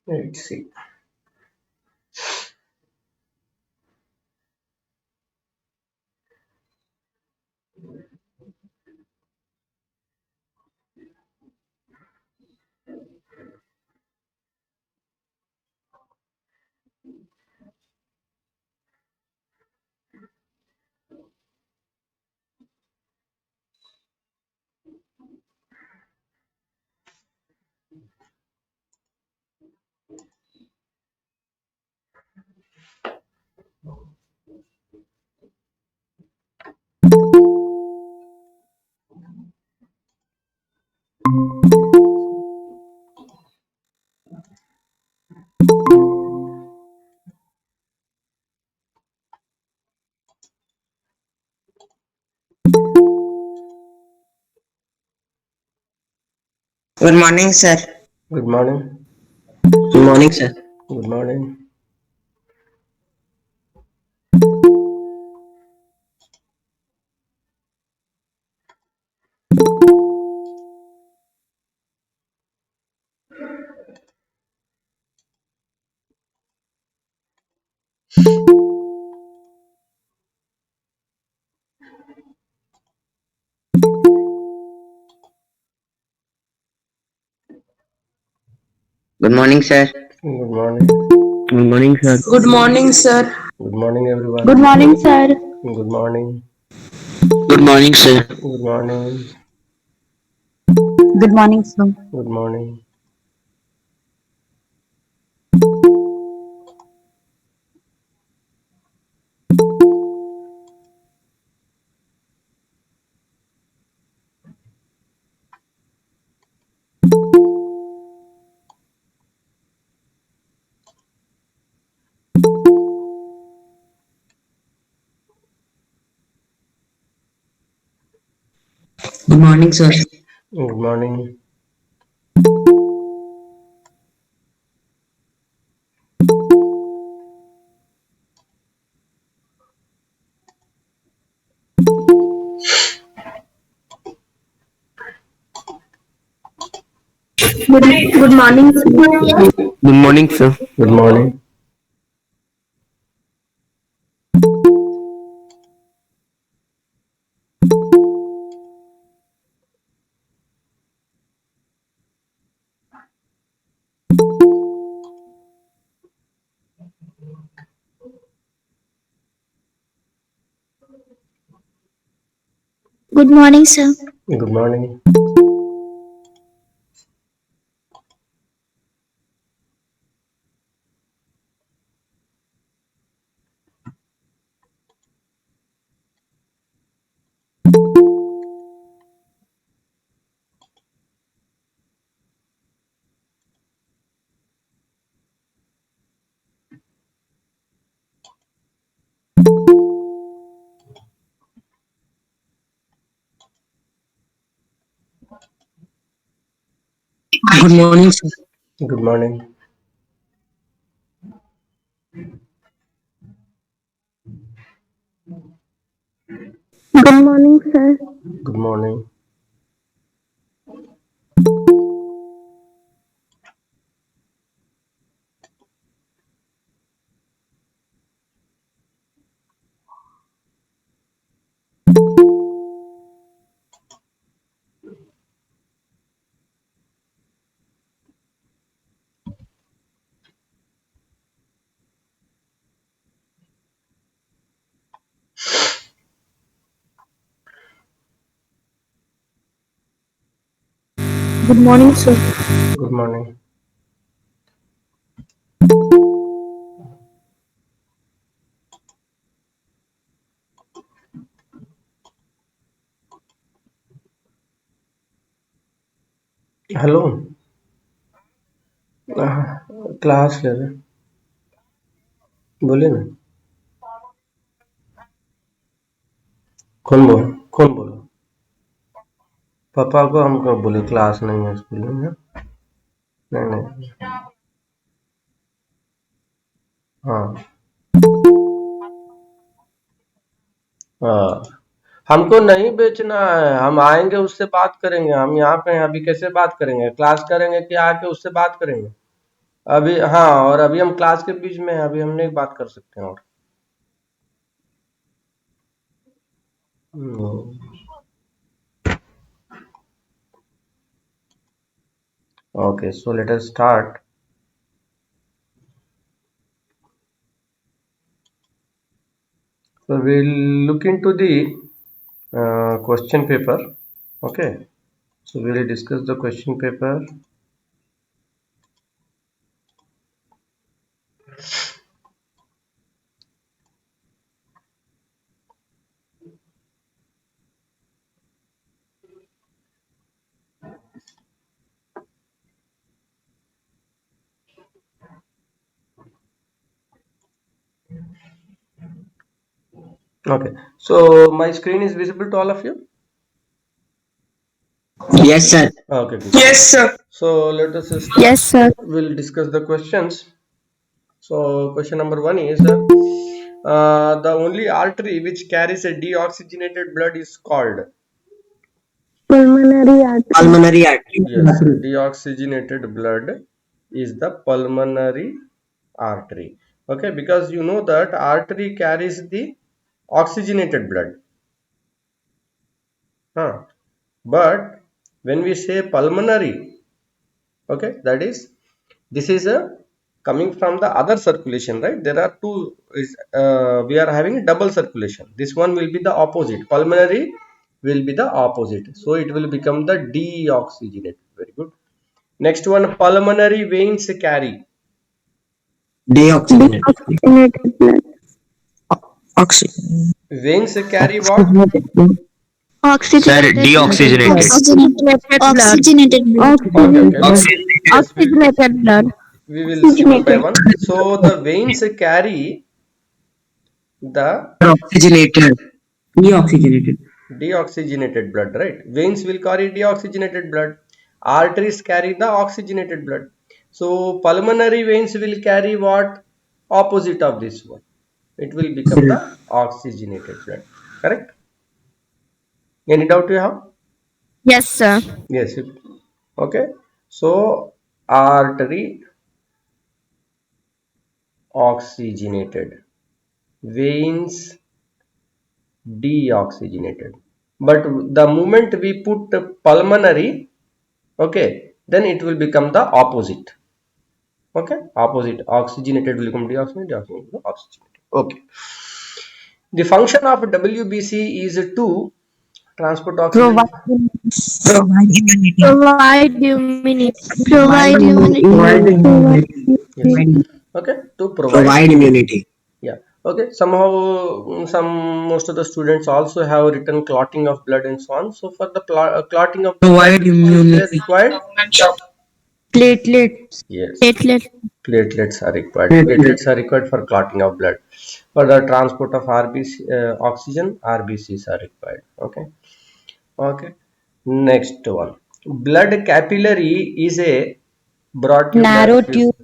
Let's see. Good morning, sir. Good morning. Good morning, sir. Good morning. Good morning, sir. Good morning. Good morning, sir. Good morning, sir. Good morning, everyone. Good morning, sir. Good morning. Good morning, sir. Good morning. Good morning, sir. Good morning. Good morning, sir. Good morning. Good morning, sir. Good morning, sir. Good morning. Good morning, sir. Good morning. Good morning, sir. Good morning. Good morning, sir. Good morning. Good morning, sir. Good morning. Hello. Class ले रहे, बोलिए ना। कौन बोला? पापा को हमको बोले क्लास नहीं है स्कूल में। नहीं नहीं। हाँ हाँ, हमको नहीं बेचना है, हम आएंगे उससे बात करेंगे। हम यहाँ पे हैं, अभी कैसे बात करेंगे? क्लास करेंगे कि आके उससे बात करेंगे? अभी हाँ, और अभी हम क्लास के बीच में हैं, अभी हम नहीं बात कर सकते हैं। और okay, so let us start. So we'll look into the question paper. Okay, so we'll discuss the question paper. Okay, so my screen is visible to all of you. Yes, sir. Okay, good. Yes, sir. So let us start. Yes, sir. We'll discuss the questions. So question number one is the only artery which carries a deoxygenated blood is called. Pulmonary artery. Pulmonary artery. Yes, deoxygenated blood is the pulmonary artery. Okay, because you know that artery carries the oxygenated blood. Huh. But when we say pulmonary, okay, that is, this is a coming from the other circulation, right? There are two, we are having double circulation. This one will be the opposite. Pulmonary will be the opposite. So it will become the deoxygenated. Very good. Next one, pulmonary veins carry. Deoxygenated. Deoxygenated blood. Oxygen. Veins carry what? Sir, Oxygenated deoxygenated. Oxygenated blood. Okay, okay. Yes, Oxygenated blood. we will see one by one. So the veins carry the Oxygenated. Deoxygenated. deoxygenated blood, right? Veins will carry deoxygenated blood. Arteries carry the oxygenated blood. So pulmonary veins will carry what? Opposite of this one. It will become the oxygenated blood. Correct? Any doubt you have? Yes, sir. Yes. Okay. So artery oxygenated, veins deoxygenated. But the moment we put pulmonary, okay, then it will become the opposite. Okay, opposite. Oxygenated will become deoxygenated, deoxygenated will oxygenated. Okay. The function of WBC is to transport oxygen. Provide immunity. Provide immunity. Provide immunity. Yes. Okay, to provide. Provide immunity. Yeah. Okay. Somehow, most of the students also have written clotting of blood and so on. So for the clotting of blood, Provide they immunity. required. Platelets. Yes. Platelet. Platelets are required. Platelets. Platelets are required for clotting of blood. For the transport of RBC, oxygen, RBCs are required. Okay. Okay. Next one. Blood capillary is a broad tube. Narrow that is- tube.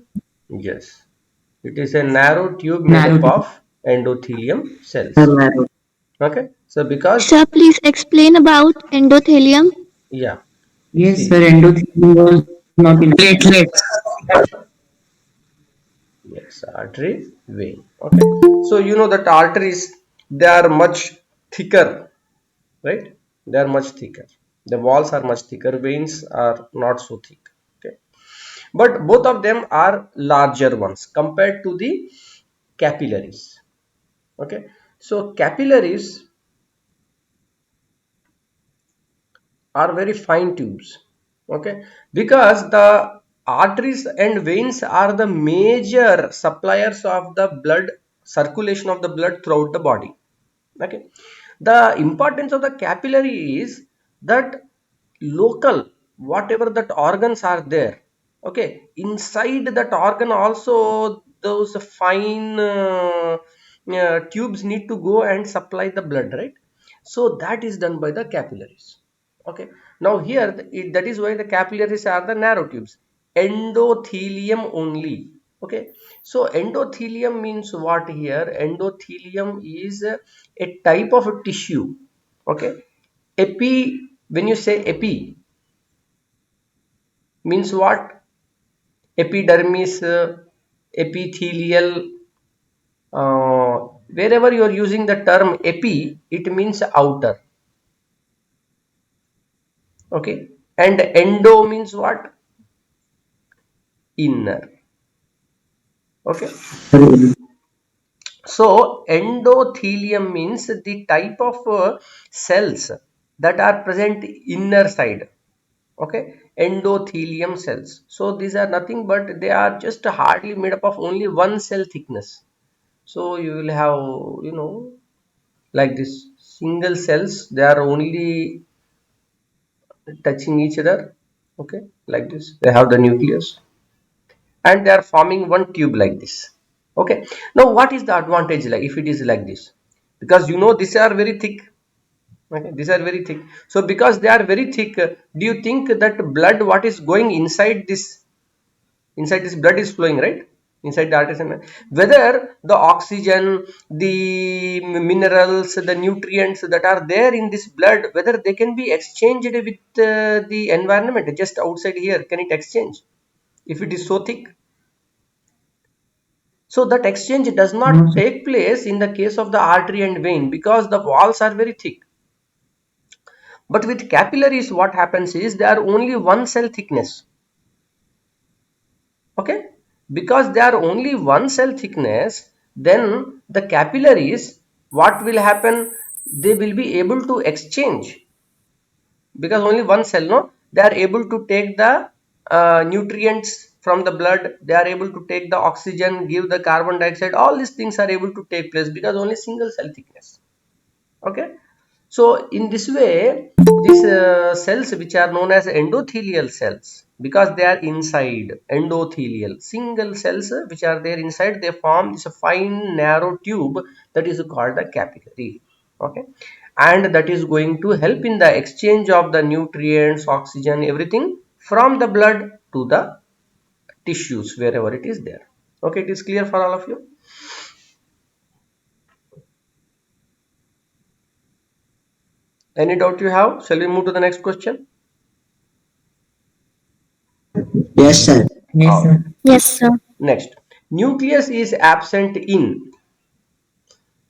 Yes. It is a narrow tube made Narrow up tube. of endothelium cells. Narrow. Okay. So because, Sir, please explain about endothelium. yeah. Yes, See, sir. Endothelium was not in platelets. yes, artery, vein. Okay. So you know that arteries, they are much thicker, right? They are much thicker. The walls are much thicker. Veins are not so thick. Okay. But both of them are larger ones compared to the capillaries. Okay. So capillaries are very fine tubes. Okay. Because the arteries and veins are the major suppliers of the blood circulation of the blood throughout the body. Okay. The importance of the capillary is that local, whatever that organs are there, okay, inside that organ also those fine tubes need to go and supply the blood, right? So that is done by the capillaries. Okay. Now here that is why the capillaries are the narrow tubes. Endothelium only, Okay, so endothelium means what here? Endothelium is a type of a tissue. Okay, epi, when you say epi means what? Epidermis, epithelial, wherever you are using the term epi, it means outer. Okay, and endo means what? Inner. Okay, so endothelium means the type of cells that are present inner side. Okay, endothelium cells, so these are nothing but they are just hardly made up of only one cell thickness. So you will have, you know, like this single cells, they are only touching each other. Okay, like this they have the nucleus and they are forming one tube like this. Okay, now what is the advantage like if it is like this? Because you know these are very thick. Okay, these are very thick, so because they are very thick, do you think that blood what is going inside this, inside this blood is flowing, right? Inside the arteries and whether the oxygen, the minerals, the nutrients that are there in this blood, whether they can be exchanged with the environment just outside here, can it exchange if it is so thick? So that exchange does No, not sir. take place in the case of the artery and vein because the walls are very thick. But with capillaries what happens is they are only one cell thickness. Okay, because they are only one cell thickness, then the capillaries, what will happen? They will be able to exchange because only one cell, no, they are able to take the nutrients from the blood, they are able to take the oxygen, give the carbon dioxide, all these things are able to take place because only single cell thickness. Okay, so in this way, these cells which are known as endothelial cells, because they are inside endothelial single cells which are there inside, they form this fine narrow tube that is called the capillary. Okay, and that is going to help in the exchange of the nutrients, oxygen, everything from the blood to the tissues wherever it is there. Okay, it is clear for all of you. Any doubt you have? Shall we move to the next question? Yes, sir. Yes, Okay. sir. Yes, sir. Next, nucleus is absent in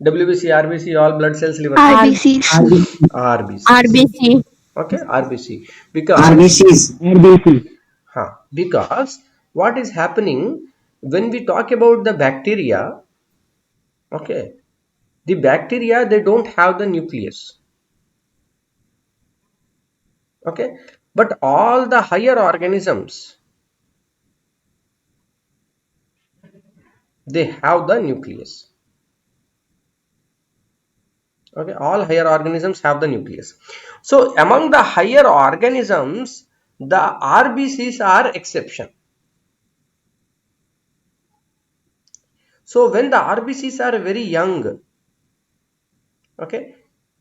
WBC, RBC, all blood cells, liver cells. RBCs. RBC. RBCs. RBC. Okay, RBC. Because, RBCs. RBC. because what is happening when we talk about the bacteria? Okay, the bacteria they don't have the nucleus. Okay, but all the higher organisms they have the nucleus. Okay, all higher organisms have the nucleus. So among the higher organisms, the RBCs are exception. So when the RBCs are very young, okay,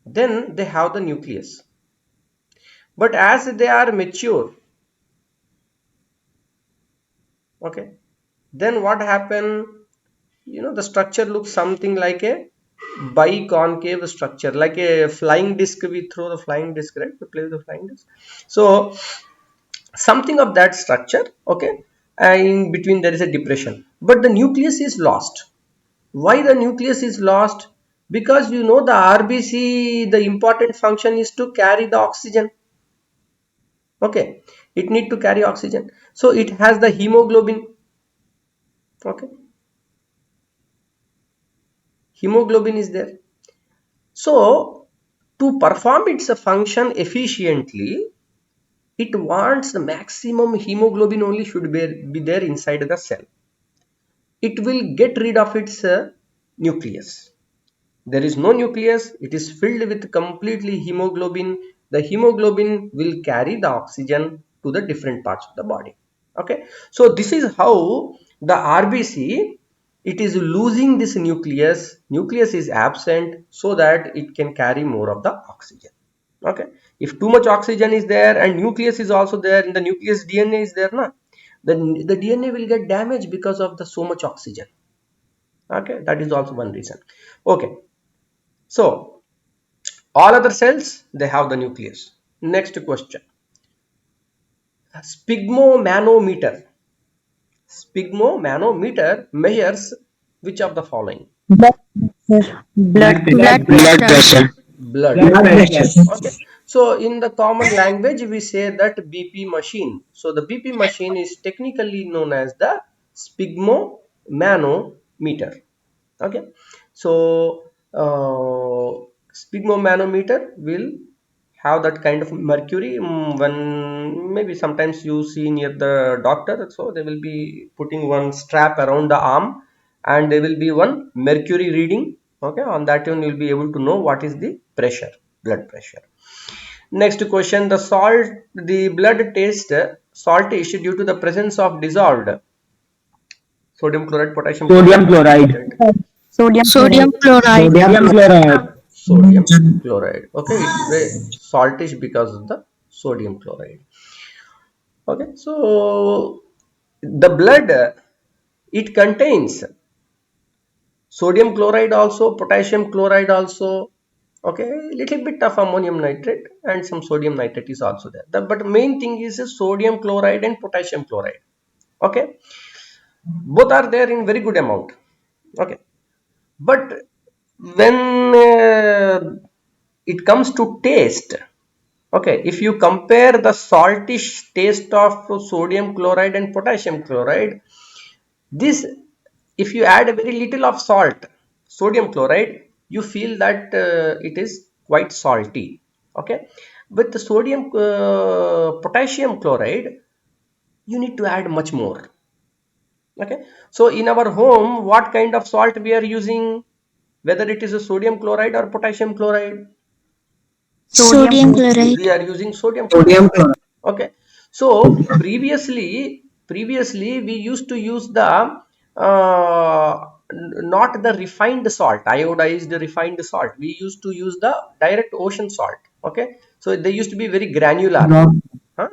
then they have the nucleus. But as they are mature, okay, then what happen? You know, the structure looks something like a biconcave structure, like a flying disc. We throw the flying disc, right? We play with the flying disc. So something of that structure. Okay, and in between there is a depression, but the nucleus is lost. Why the nucleus is lost? Because you know the RBC, the important function is to carry the oxygen. Okay, it need to carry oxygen, so it has the hemoglobin. Okay, hemoglobin is there. So to perform its function efficiently, it wants the maximum hemoglobin only should be there inside the cell. It will get rid of its nucleus. There is no nucleus, it is filled with completely hemoglobin. The hemoglobin will carry the oxygen to the different parts of the body. Okay, so this is how the RBC, it is losing this nucleus is absent so that it can carry more of the oxygen. Okay, if too much oxygen is there and nucleus is also there, in the nucleus DNA is there, na, then the DNA will get damaged because of the so much oxygen. Okay, that is also one reason. Okay, so all other cells, they have the nucleus. Next question. Sphygmomanometer. Sphygmomanometer measures which of the following? Blood pressure. Blood Blood blood pressure. pressure. Blood Blood pressure. pressure. Okay, so in the common language we say that BP machine. So the BP machine is technically known as the sphygmomanometer. Okay, so sphygmomanometer will have that kind of mercury. When maybe sometimes you see near the doctor, so they will be putting one strap around the arm and there will be one mercury reading. Okay, on that one you will be able to know what is the pressure, blood pressure. Next question, the blood taste saltish due to the presence of dissolved sodium chloride, potassium Sodium chloride, chloride. Sodium chloride. Sodium chloride. sodium chloride. Okay, it's very saltish because of the sodium chloride. Okay, so the blood it contains sodium chloride also, potassium chloride also. Okay, little bit of ammonium nitrate and some sodium nitrate is also there. But main thing is sodium chloride and potassium chloride. Okay, both are there in very good amount. Okay, but when it comes to taste, okay, if you compare the saltish taste of sodium chloride and potassium chloride, this, if you add a very little of salt, sodium chloride, you feel that it is quite salty. Okay, with the sodium potassium chloride, you need to add much more. Okay, so in our home, what kind of salt we are using, whether it is a sodium chloride or potassium chloride? Sodium chloride. We are using sodium chloride. Sodium chloride. Okay, so previously we used to use the not the refined salt, iodized refined salt. We used to use the direct ocean salt. Okay, so they used to be very granular. Rock. Huh?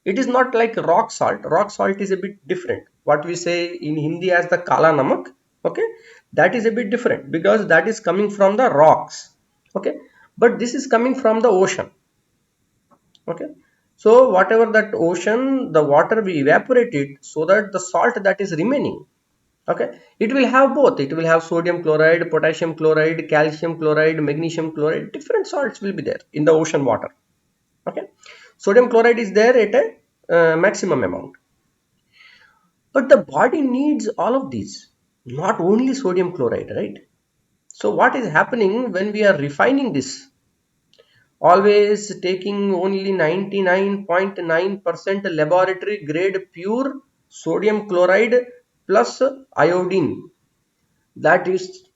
It is not like rock salt. Rock salt is a bit different. What we say in Hindi as the kala namak. Okay, that is a bit different because that is coming from the rocks. Okay, but this is coming from the ocean. Okay, so whatever that ocean, the water we evaporate it so that the salt that is remaining, okay, it will have both. It will have sodium chloride, potassium chloride, calcium chloride, magnesium chloride. Different salts will be there in the ocean water. Okay, sodium chloride is there at a maximum amount, but the body needs all of these, not only sodium chloride, right? So what is happening when we are refining this, always taking only 99.9% laboratory grade pure sodium chloride plus iodine, that is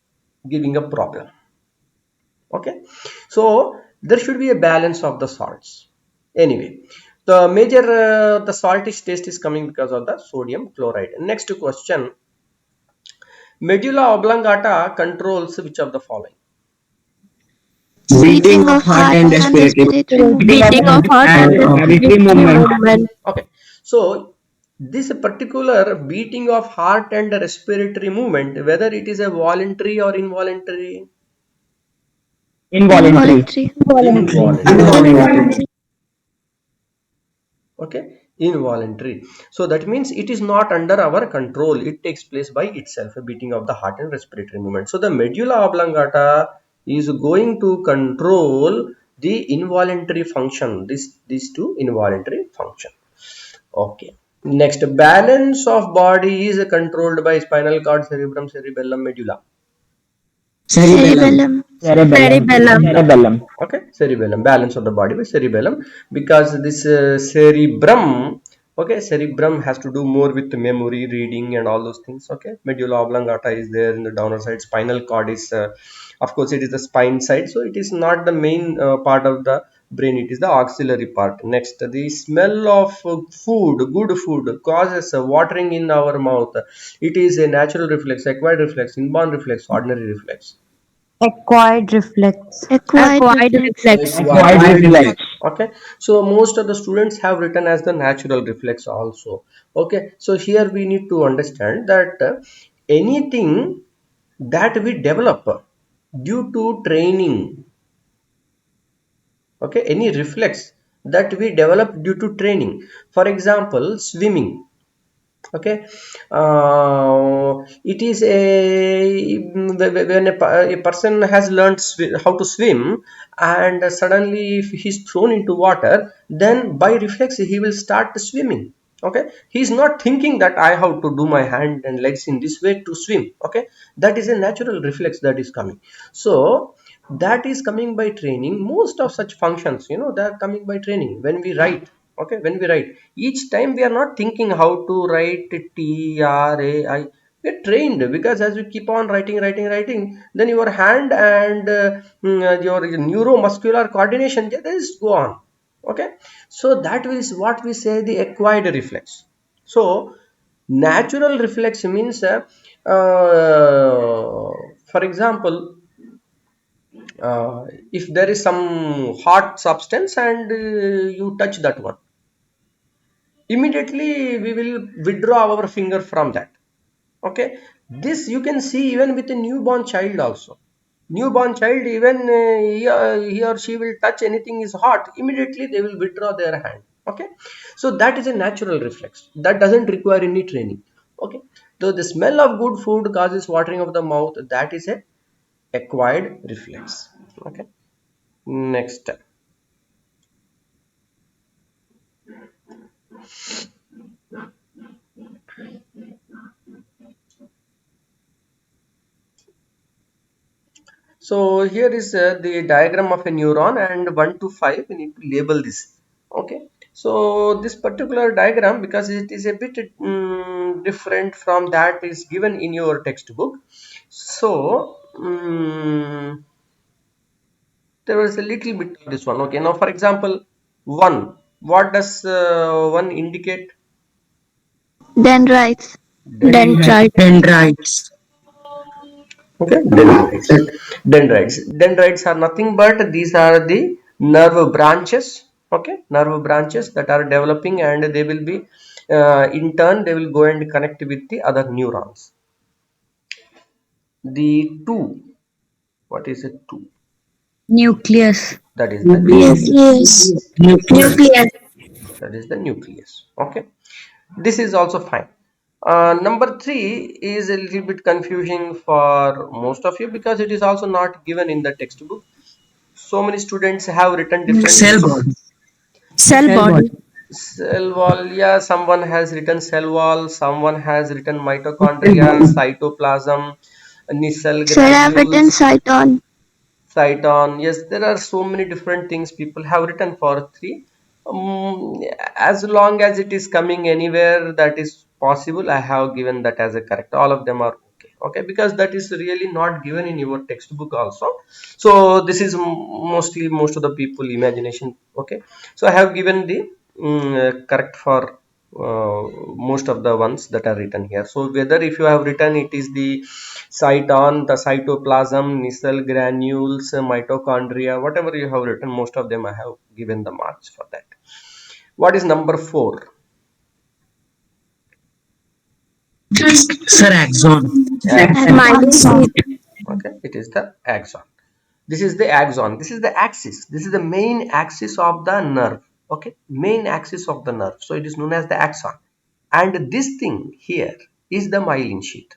giving a problem. Okay, so there should be a balance of the salts. Anyway, the major the saltish taste is coming because of the sodium chloride. Next question, medulla oblongata controls which of the following? Beating of heart and respiratory. Beating of heart and Respiratory movement. movement. Okay, so this particular beating of heart and respiratory movement, whether it is a voluntary or involuntary? Involuntary. Involuntary. Okay, involuntary. So that means it is not under our control. It takes place by itself, a beating of the heart and respiratory movement. So the medulla oblongata is going to control the involuntary function. These two involuntary function. Okay. Next, balance of body is controlled by spinal cord, cerebrum, cerebellum, medulla. Cerebellum. Cerebellum. Okay, cerebellum, balance of the body by cerebellum, because this cerebrum, okay, cerebrum has to do more with memory, reading and all those things. Okay, medulla oblongata is there in the downer side. Spinal cord is of course it is the spine side, so it is not the main part of the brain, it is the auxiliary part. Next, the smell of food, good food causes watering in our mouth. It is a natural reflex, acquired reflex, inborn reflex, ordinary reflex. Acquired reflex. Acquired Acquired reflex. Acquired reflex. Okay, so most of the students have written as the natural reflex also. Okay, so here we need to understand that anything that we develop due to training, okay, any reflex that we develop due to training, for example swimming. Okay, it is when a person has learned how to swim, and suddenly if he's thrown into water, then by reflex he will start swimming. Okay, he's not thinking that I have to do my hand and legs in this way to swim. Okay, that is a natural reflex that is coming. So that is coming by training. Most of such functions, they are coming by training. When we write, okay, when we write, each time we are not thinking how to write TRAI. We're trained, because as we keep on writing, then your hand and your neuromuscular coordination just go on. Okay, so that is what we say the acquired reflex. So natural reflex means for example, if there is some hot substance and you touch that one, immediately we will withdraw our finger from that. Okay, this you can see even with a newborn child also. Newborn child, even he or she will touch anything is hot, immediately they will withdraw their hand. Okay, so that is a natural reflex that doesn't require any training. Okay, so the smell of good food causes watering of the mouth, that is a acquired reflex. Okay, next. So here is the diagram of a neuron, and 1 to 5 we need to label this. Okay, so this particular diagram, because it is a bit different from that is given in your textbook, so there was a little bit of this one. Okay, now for example, 1, what does 1 indicate? Dendrites. Dendrites. Dendrites. Okay, dendrites. Dendrites are nothing but these are the nerve branches. Okay, nerve branches that are developing, and they will be in turn they will go and connect with the other neurons. The 2, what is it, 2? Nucleus. That is the Nucleus. Nucleus. Nucleus. Nucleus. that is the nucleus. Okay, this is also fine. Number 3 is a little bit confusing for most of you, because it is also not given in the textbook. So many students have written different Cell things. body. Cell Cell body. body. Cell wall, yeah, someone has written cell wall, someone has written Cell mitochondria, body. cytoplasm, nacelle So I have written granules, cyton. cyton. Yes, there are so many different things people have written for 3. As long as it is coming anywhere that is possible, I have given that as a correct. All of them are okay. Okay, because that is really not given in your textbook also. So this is mostly most of the people imagination. Okay, so I have given the correct for most of the ones that are written here. So whether if you have written it is the cyton, the cytoplasm, nacelle granules, mitochondria, whatever you have written, most of them I have given the marks for that. What is number 4? Sir, axon. Myelocyte. Okay, it is the axon. This is the axon. This is the axis. This is the main axis of the nerve. Okay, main axis of the nerve. So it is known as the axon. And this thing here is the myelin sheath.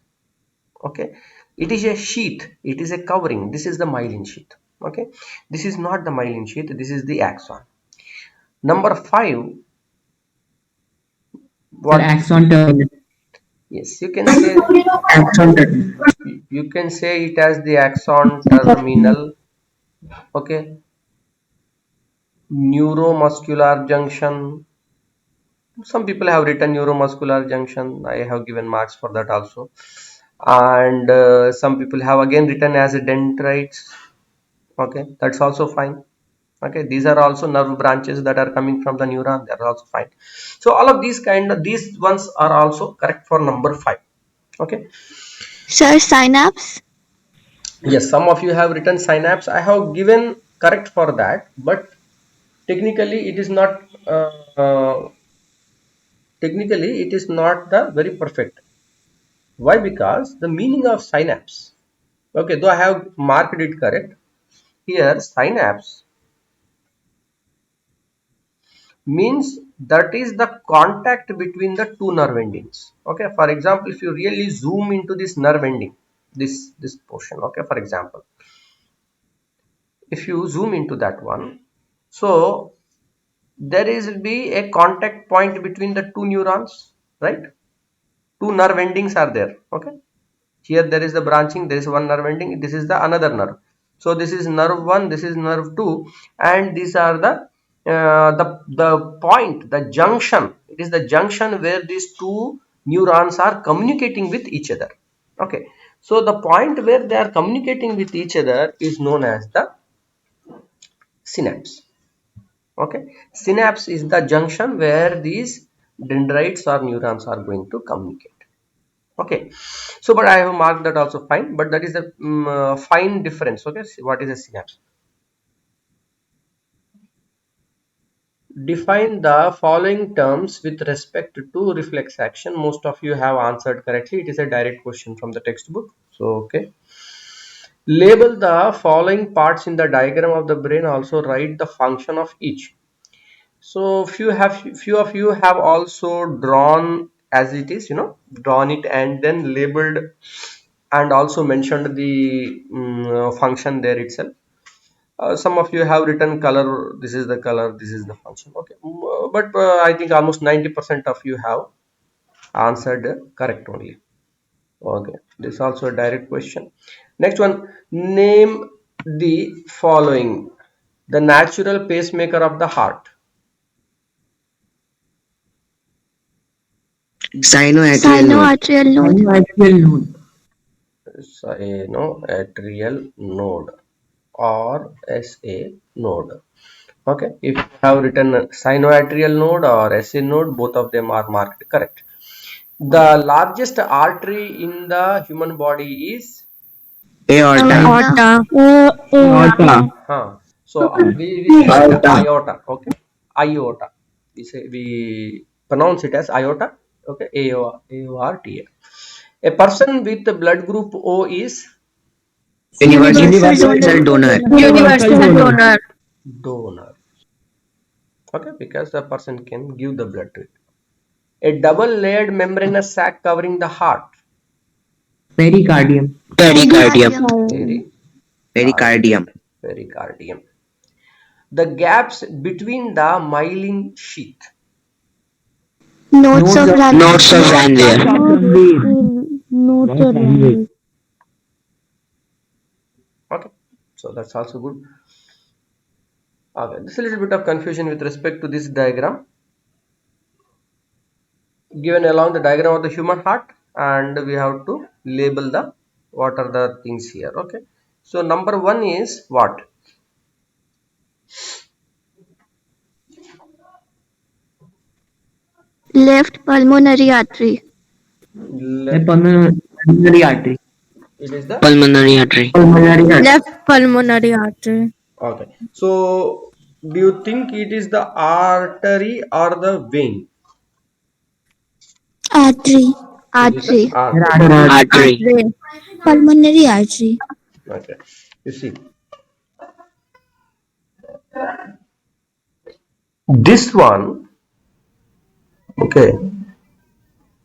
Okay, it is a sheath. It is a covering. This is the myelin sheath. Okay, this is not the myelin sheath. This is the axon. Number 5. Sir, What? axon terminal. Yes, you can say, Axon terminal. it as the axon terminal. Okay, neuromuscular junction. Some people have written neuromuscular junction. I have given marks for that also. And some people have again written as a dendrites. Okay, that's also fine. Okay, these are also nerve branches that are coming from the neuron. They are also fine. So all of these ones are also correct for number 5. Okay. Sir, synapse. Yes, some of you have written synapse. I have given correct for that, but technically it is not uh, technically it is not the very perfect. Why? Because the meaning of synapse, okay, though I have marked it correct here, synapse means that is the contact between the two nerve endings. Okay, for example, if you really zoom into this nerve ending, this portion, okay, for example, if you zoom into that one, so there is be a contact point between the two neurons, right? Two nerve endings are there. Okay, here there is the branching, there is one nerve ending, this is the another nerve. So this is nerve 1, this is nerve 2, and these are the point, the junction. It is the junction where these two neurons are communicating with each other. Okay, so the point where they are communicating with each other is known as the synapse. Okay, synapse is the junction where these dendrites or neurons are going to communicate. Okay, so but I have marked that also fine, but that is the fine difference. Okay, so what is a synapse? Define the following terms with respect to reflex action. Most of you have answered correctly. It is a direct question from the textbook. So okay, label the following parts in the diagram of the brain. Also write the function of each. So few of you have also drawn as it is, drawn it and then labeled and also mentioned the function there itself. Some of you have written color, this is the color, this is the function. Okay, but I think almost 90% of you have answered correct only. Okay, this is also a direct question. Next one, name the following: the natural pacemaker of the heart. Sinoatrial node. Sinoatrial node. Sinoatrial node. Sinoatrial node or SA node. Okay, if you have written sinoatrial node or SA node, both of them are marked correct. The largest artery in the human body is Aorta. Aorta. Aorta. so we say it Aorta. iota. Okay, iota. We pronounce it as iota. Okay, AORTA. A person with the blood group O is Universal donor. Universal donor. donor. Okay, because the person can give the blood to it. A double layered membranous sac covering the heart. Pericardium. Pericardium. Peri- Pericardium. Pericardium. The gaps between the myelin sheath. Nodes of Nodes of Ranvier. Nodes of Ranvier. Okay, so that's also good. Okay, there's a little bit of confusion with respect to this diagram. Given along the diagram of the human heart, and we have to label the what are the things here. Okay, so number one is what? Left pulmonary artery. Left, Pulmonary artery. it is the Pulmonary artery. Pulmonary artery. Left pulmonary artery. okay. So do you think it is the artery or the vein? Artery. It is the Artery. artery. Artery. Pulmonary artery. Okay, you see this one, okay,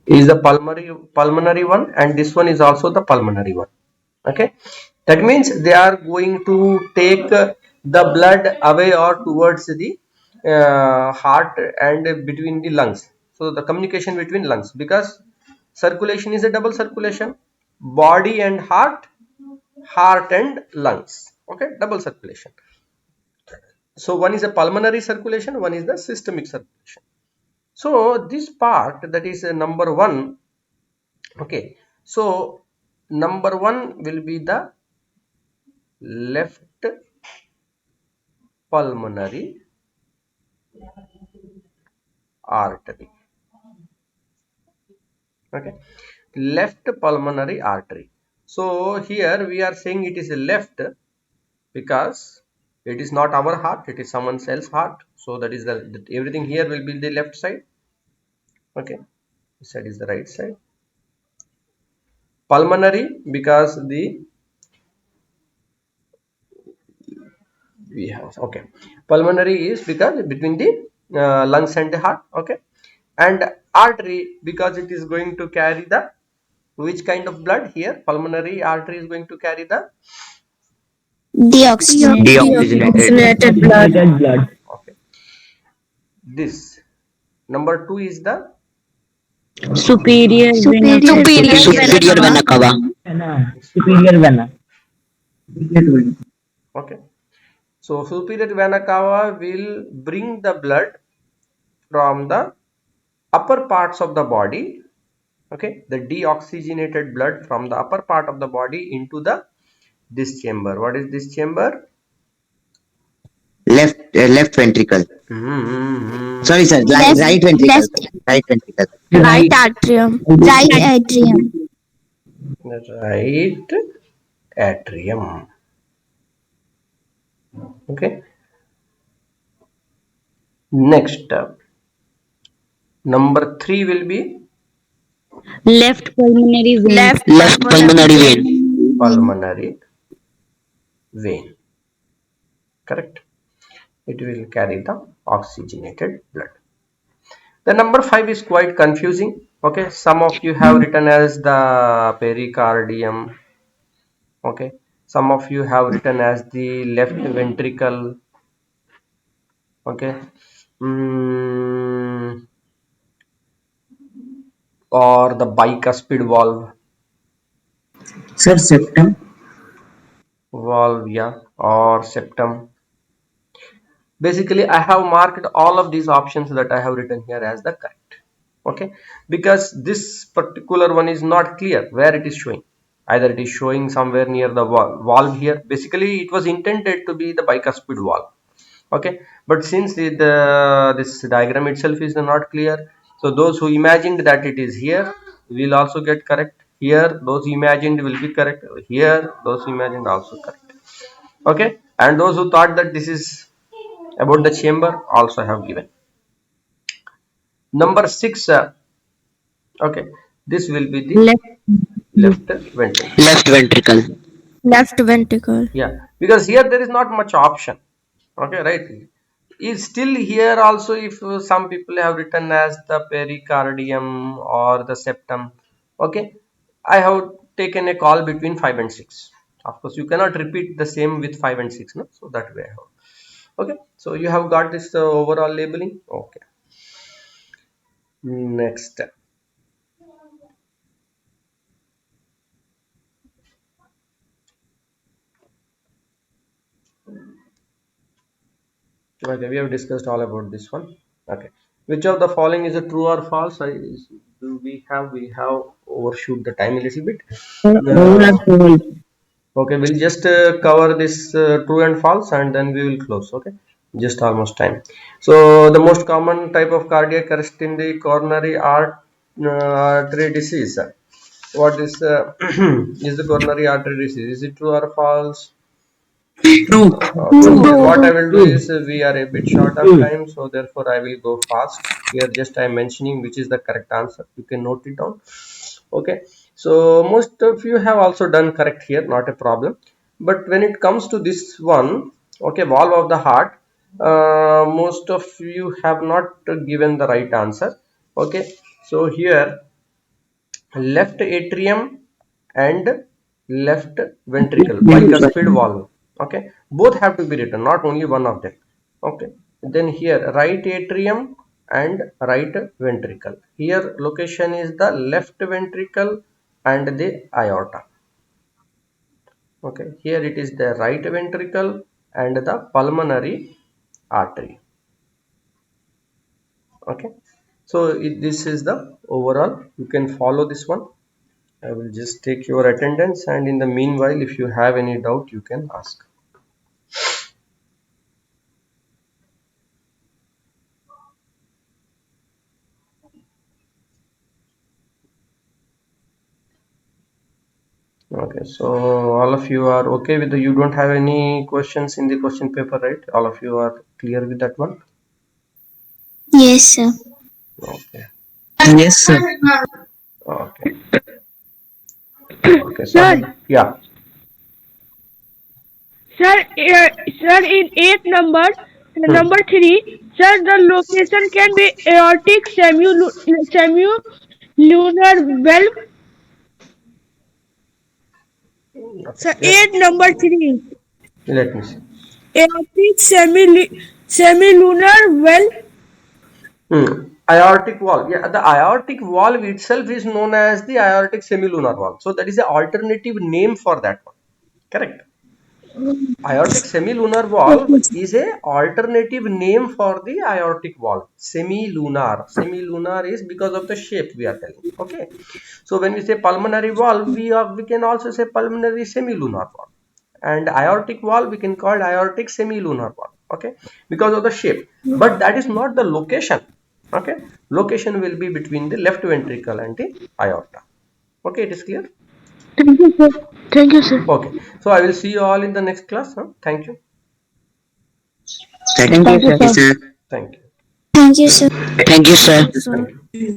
is the pulmonary one, and this one is also the pulmonary one. Okay, that means they are going to take the blood away or towards the heart and between the lungs. So the communication between lungs, because circulation is a double circulation, body and heart, heart and lungs. Okay, double circulation. So one is a pulmonary circulation, one is the systemic circulation. So this part, that is number one. Okay, so number one will be the left pulmonary artery. Okay, left pulmonary artery. So here we are saying it is left because It is not our heart, it is someone else's heart. So that is everything here will be the left side. Okay, this side is the right side. Pulmonary, because the we have, okay, pulmonary is because between the lungs and the heart. Okay, and artery because it is going to carry the which kind of blood here. Pulmonary artery is going to carry the Deoxygenated. Deoxygenated blood. okay. This number 2 is the Superior vena. Superior vena Superior cava. vena cava. Superior vena. okay. So superior vena cava will bring the blood from the upper parts of the body. Okay, the deoxygenated blood from the upper part of the body into the this chamber. What is this chamber? Left ventricle. Hmm. Sorry, sir. Left, Right ventricle. left, Right ventricle. right atrium. Right atrium. Right atrium. Okay, next number 3 will be Left pulmonary vein. Left Pulmonary vein. pulmonary vein. Correct, it will carry the oxygenated blood. The number 5 is quite confusing. Okay, some of you have written as the pericardium. Okay, some of you have written as the left ventricle. Okay, mm, or the bicuspid Sir, septum. valve, yeah, or septum. Basically, I have marked all of these options that I have written here as the correct. Okay, because this particular one is not clear where it is showing. Either it is showing somewhere near the valve here. Basically, it was intended to be the bicuspid valve. Okay, but since this diagram itself is not clear, so those who imagined that it is here will also get correct. Here, those imagined will be correct. Here, those imagined also correct. Okay, and those who thought that this is about the chamber also have given. Number 6, okay, this will be the left ventricle. Left ventricle. Left ventricle. Yeah, because here there is not much option. Okay, right, is still here also. If some people have written as the pericardium or the septum. Okay, I have taken a call between 5 and 6. Of course you cannot repeat the same with 5 and 6, no? So that way I have. Okay, so you have got this overall labeling. Okay, next. Okay, we have discussed all about this one. Okay, which of the following is a true or false? We have overshoot the time a little bit. Okay, we'll just cover this true and false, and then we will close. Okay, just almost time. So the most common type of cardiac arrest in the coronary artery disease. What is is the coronary artery disease? Is it true or false? True. Okay, True. what I will do is we are a bit short of time, so therefore I will go fast. Here just I am mentioning which is the correct answer. You can note it down. Okay, so most of you have also done correct here, not a problem. But when it comes to this one, okay, valve of the heart, most of you have not given the right answer. Okay, so here left atrium and left ventricle bicuspid valve. Okay, both have to be written, not only one of them. Okay, then here right atrium and right ventricle. Here location is the left ventricle and the aorta. Okay, here it is the right ventricle and the pulmonary artery. Okay, so this is the overall. You can follow this one. I will just take your attendance, and in the meanwhile, if you have any doubt, you can ask. Okay. Okay, so all of you are okay with the, you don't have any questions in the question paper, right? All of you are clear with that one? Yes, sir. Okay, Yes, sir. okay, okay. So, Sir, yeah. sir, sir, in eighth number, Hmm. number three, sir, the location can be aortic, semi-lunar valve. Okay. Sir, eight number three, Let me see. aortic, semi-lunar valve. Aortic valve. Yeah, the aortic valve itself is known as the aortic semilunar valve. So that is the alternative name for that one. Correct. Aortic semilunar valve is a alternative name for the aortic valve. Semilunar. Semilunar is because of the shape we are telling. Okay. So when we say pulmonary valve, we can also say pulmonary semilunar valve. And aortic valve we can call aortic semilunar valve. Okay, because of the shape. But that is not the location. Okay, location will be between the left ventricle and the aorta. Okay, it is clear. Thank you, sir. Thank you, sir. Okay, so I will see you all in the next class. Thank you. Thank you, Thank you, sir. sir. Thank you. Thank you, sir. Thank you, sir. Thank you.